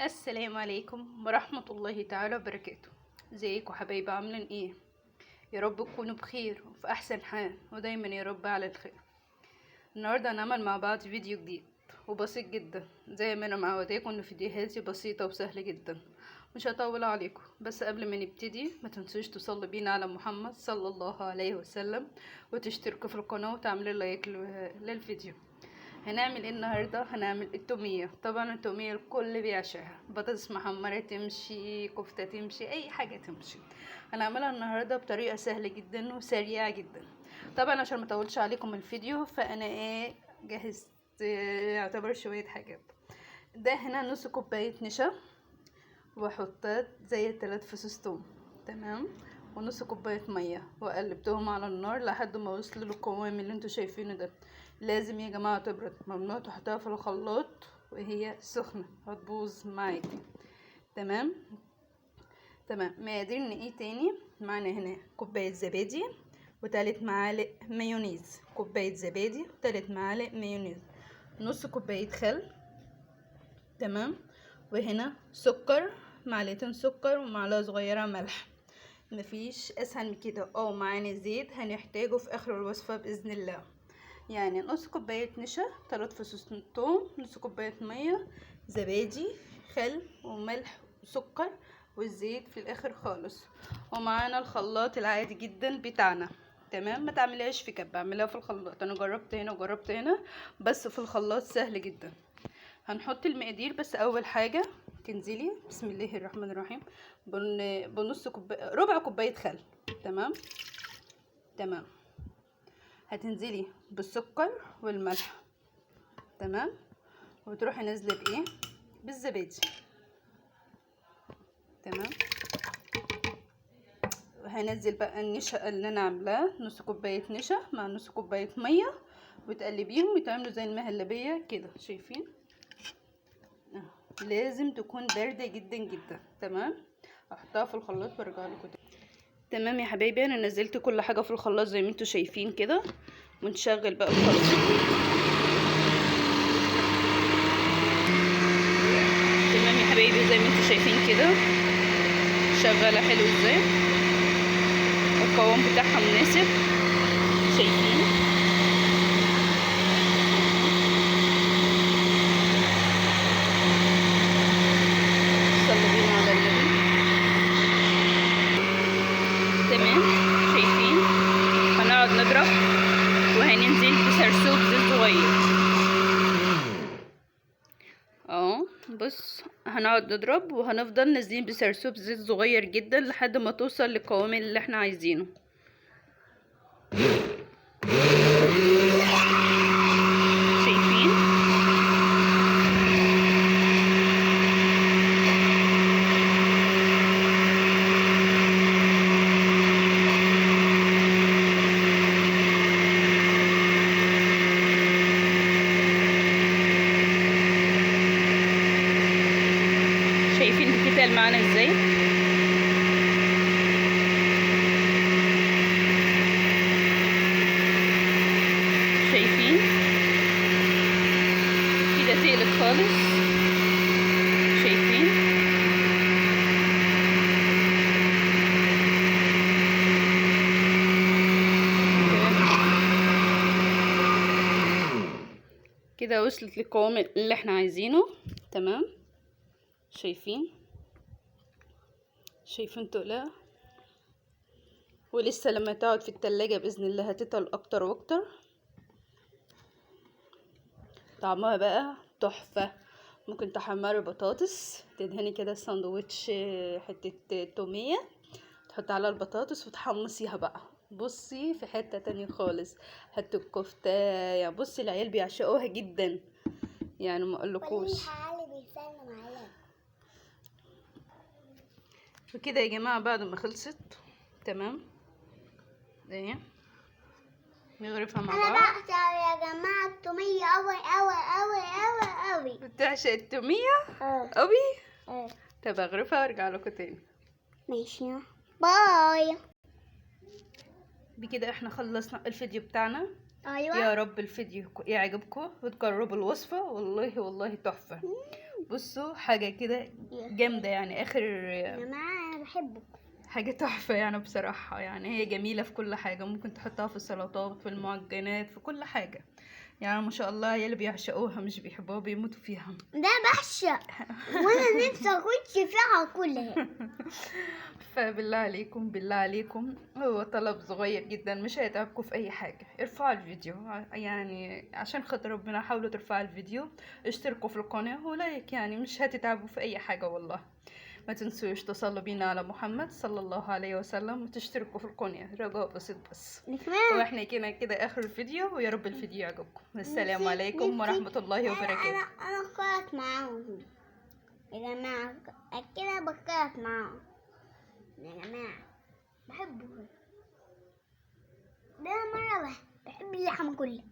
السلام عليكم ورحمة الله تعالى وبركاته. ازيكم حبايبي، عاملين ايه؟ يا رب تكونوا بخير وفي احسن حال ودايما يا رب على الخير. النهارده هنعمل مع بعض فيديو جديد وبسيط جدا، زي ما انا معوداكم ان فيديوهاتي بسيطة وسهلة جدا. مش هطول عليكم، بس قبل ما نبتدي ما تنسوش تصلوا بينا على محمد صلى الله عليه وسلم، وتشتركوا في القناة وتعملوا لايك للفيديو. هنعمل ايه النهارده؟ هنعمل التوميه. طبعا التوميه الكل بيعشقها، بطاطس محمره تمشي، كفته تمشي، اي حاجه تمشي. هنعملها النهارده بطريقه سهله جدا وسريعه جدا. طبعا عشان ما اطولش عليكم الفيديو فانا جهزت يعتبر شويه حاجات. ده هنا نص كوبايه نشا، وحطيت زي 3 فصوص توم، تمام، ونص كوبايه ميه، وقلبتهم على النار لحد ما وصلوا للقوام اللي انتوا شايفينه ده. لازم يا جماعه تبرد، ممنوع تحطها في الخلاط وهي سخنه، هتبوظ معاكي. تمام. مقاديرنا ايه تاني؟ معانا هنا كوبايه زبادي، وتلات معالق مايونيز. كوبايه زبادي وتلات معالق مايونيز، نص كوبايه خل، تمام، وهنا سكر، معلقتين سكر ومعلقه صغيره ملح. مفيش اسهل من كده. معانا زيت هنحتاجه في اخر الوصفه باذن الله. يعني نص كوبايه نشا، 3 فصوص ثوم، نص كوبايه ميه، زبادي، خل وملح وسكر، والزيت في الاخر خالص. ومعانا الخلاط العادي جدا بتاعنا. تمام، ما تعملهاش في كب، اعملها في الخلاط. انا جربت هنا وجربت هنا، بس في الخلاط سهل جدا. هنحط المقادير، بس اول حاجه تنزلي بسم الله الرحمن الرحيم بنص ربع كوبايه خل. تمام. هتنزلي بالسكر والملح، تمام، وتروحي نازله بايه؟ بالزبادي، تمام. هنزل بقى النشا اللي انا عاملاه، نص كوبايه نشا مع نص كوبايه ميه، وتقلبيهم يتعملوا زي المهلبيه كده، شايفين؟ لازم تكون بارده جدا جدا. تمام. احطها في الخلاط وارجع لكم تاني. تمام يا حبايبي، انا نزلت كل حاجه في الخلاط زي ما انتوا شايفين كده، ونشغل بقى الخلطه. تمام يا حبايبي، زي ما انتوا شايفين كده شغاله حلو ازاي، القوام بتاعها مناسب، شايفين؟ صلوا بينا على النبي. تمام، شايفين؟ هنقعد نضرب وهننزل بسرسوب زيت صغير. بص، هنقعد نضرب وهنفضل نازلين بسرسوب زيت صغير جدا لحد ما توصل للقوام اللي احنا عايزينه. شايفين؟ شايفين بتتقل معانا ازاي؟ شايفين كده تقلت خالص، شايفين؟ كده وصلت للقوام اللي احنا عايزينه. تمام، شايفين تقلها، ولسه لما تقعد في التلاجة بإذن الله هتتقل اكتر واكتر. طعمها بقى تحفة. ممكن تحمري بطاطس، تدهني كده الساندوتش حتة تومية، تحطي على البطاطس وتحمصيها بقى. بصي في حتة تانية خالص. هاتوا الكفتة، يعني بصي العيال بيعشقوها جدا، يعني ما اقولكوش. وكده يا جماعة بعد ما خلصت، تمام، ايه نغرفها مع بعض. انا بعشق يا جماعه التوميه قوي قوي قوي قوي قوي. بتعشق التومية قوي؟ طب اغرفها وارجع لكم تاني. ماشي، باي. بكده احنا خلصنا الفيديو بتاعنا. ايوه، يا رب الفيديو يعجبكم وتجربوا الوصفة، والله والله تحفة. بصوا حاجة كده جامدة يعني اخر يا جماعة أنا بحبكم. حاجة تحفة يعني بصراحة. يعني هي جميلة في كل حاجة، ممكن تحطها في السلطات، في المعجنات، في كل حاجة. يعني ما شاء الله يا اللي بيعشقوها مش بيحبوها بيموتوا فيها. ده بعشق وأنا نفسي أخش فيها كلها. فبالله عليكم بالله عليكم، هو طلب صغير جدا مش هيتعبكم في اي حاجة. ارفعوا الفيديو يعني عشان خاطر ربنا، حاولوا ترفعوا الفيديو، اشتركوا في القناة ولايك، يعني مش هتتعبوا في اي حاجة والله. ما تنسوش تصلوا بينا على محمد صلى الله عليه وسلم وتشتركوا في القناة، رجاء بسيط بس. كمان واحنا كده اخر الفيديو، ويا رب الفيديو يعجبكم. السلام عليكم نفسي ورحمة الله وبركاته. أنا قرأت معاهم يا جماعة، كده بقرأت معاهم يا جماعة، بحبهم. ده مرة بحب اللحمة كلها.